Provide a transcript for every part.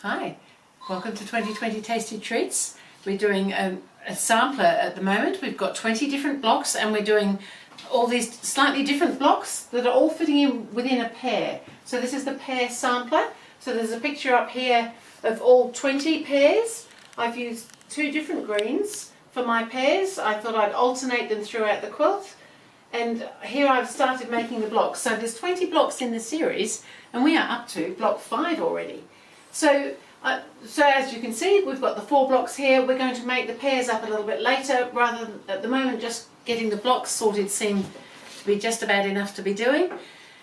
Hi, welcome to 2020 Tasty Treats. We're doing a sampler at the moment. We've got 20 different blocks and we're doing all these slightly different blocks that are all fitting in within a pear. So this is the pear sampler. So there's a picture up here of all 20 pears. I've used two different greens for my pears. I thought I'd alternate them throughout the quilt. And here I've started making the blocks. So there's 20 blocks in the series and we are up to block 5 already. So as you can see, we've got the 4 blocks here. We're going to make the pears up a little bit later, rather than at the moment just getting the blocks sorted seemed to be just about enough to be doing.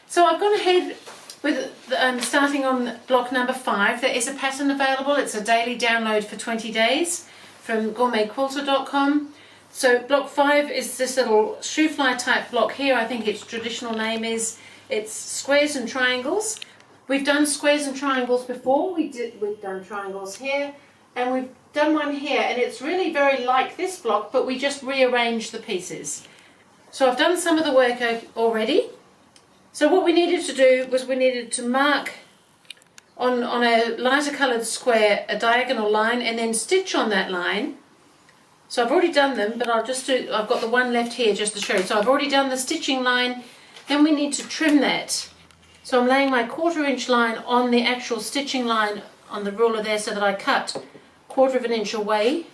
So I've gone ahead with starting on block number 5. There is a pattern available. It's a daily download for 20 days from GourmetQuilter.com. So block 5 is this little shoe fly type block here. I think its traditional name is, it's squares and triangles. We've done squares and triangles before. We've done triangles here and we've done one here, and it's really very like this block, but we just rearrange the pieces. So I've done some of the work already. So what we needed to do was we needed to mark on a lighter coloured square a diagonal line and then stitch on that line. So I've already done them, but I've got the one left here just to show you. So I've already done the stitching line. Then we need to trim that. So I'm laying my 1/4 inch line on the actual stitching line on the ruler there, so that I cut 1/4 inch away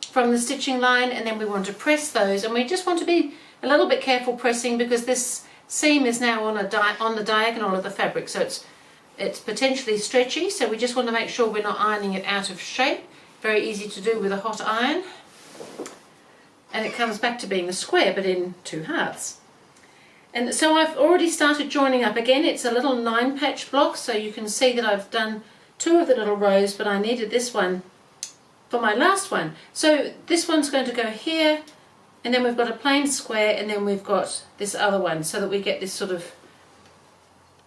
from the stitching line, and then we want to press those, and we just want to be a little bit careful pressing because this seam is now on the diagonal of the fabric, so it's potentially stretchy, so we just want to make sure we're not ironing it out of shape. Very easy to do with a hot iron, and it comes back to being a square but in 2 halves. And so I've already started joining up. Again, it's a little 9-patch block, so you can see that I've done 2 of the little rows, but I needed this one for my last one. So this one's going to go here, and then we've got a plain square, and then we've got this other one, so that we get this sort of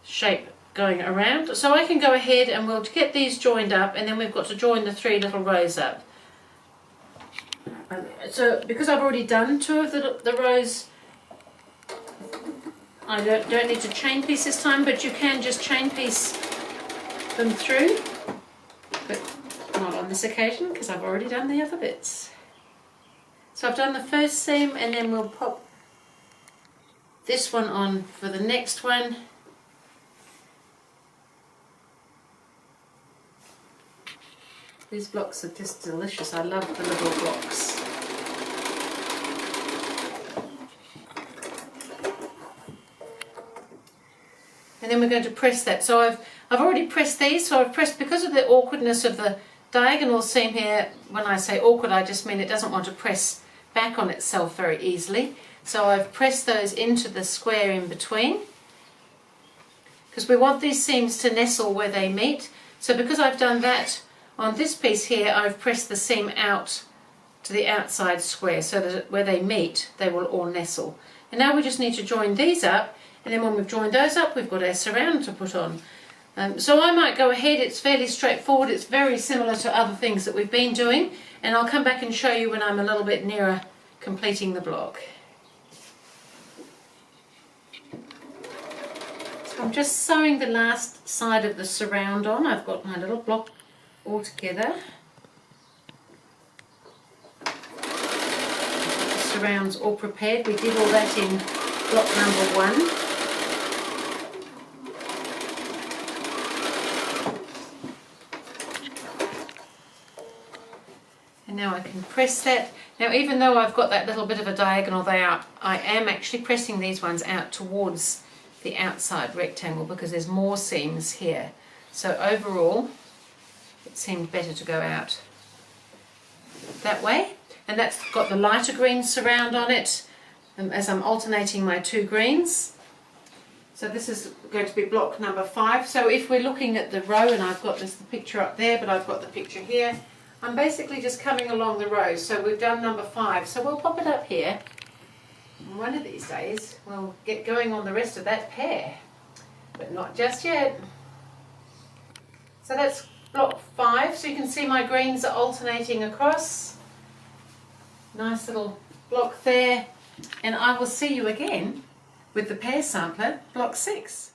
shape going around. So I can go ahead and we'll get these joined up, and then we've got to join the 3 little rows up. So because I've already done 2 of the rows, I don't need to chain piece this time, but you can just chain piece them through, but not on this occasion because I've already done the other bits. So I've done the first seam, and then we'll pop this one on for the next one. These blocks are just delicious. I love the little blocks. And then we're going to press that. So I've already pressed these. So I've pressed, because of the awkwardness of the diagonal seam here. When I say awkward, I just mean it doesn't want to press back on itself very easily. So I've pressed those into the square in between, because we want these seams to nestle where they meet. So because I've done that on this piece here, I've pressed the seam out to the outside square, so that where they meet, they will all nestle. And now we just need to join these up. And then when we've joined those up, we've got our surround to put on. So I might go ahead. It's fairly straightforward. It's very similar to other things that we've been doing. And I'll come back and show you when I'm a little bit nearer completing the block. So I'm just sewing the last side of the surround on. I've got my little block all together. The surround's all prepared. We did all that in block number 1. And now I can press that. Now, even though I've got that little bit of a diagonal there, I am actually pressing these ones out towards the outside rectangle because there's more seams here. So overall, it seemed better to go out that way. And that's got the lighter green surround on it, as I'm alternating my 2 greens. So this is going to be block number 5. So if we're looking at the row, and I've got the picture up there, but I've got the picture here, I'm basically just coming along the rows. So we've done number 5. So we'll pop it up here. And one of these days we'll get going on the rest of that pear, but not just yet. So that's block 5. So you can see my greens are alternating across. Nice little block there. And I will see you again with the pear sampler, block 6.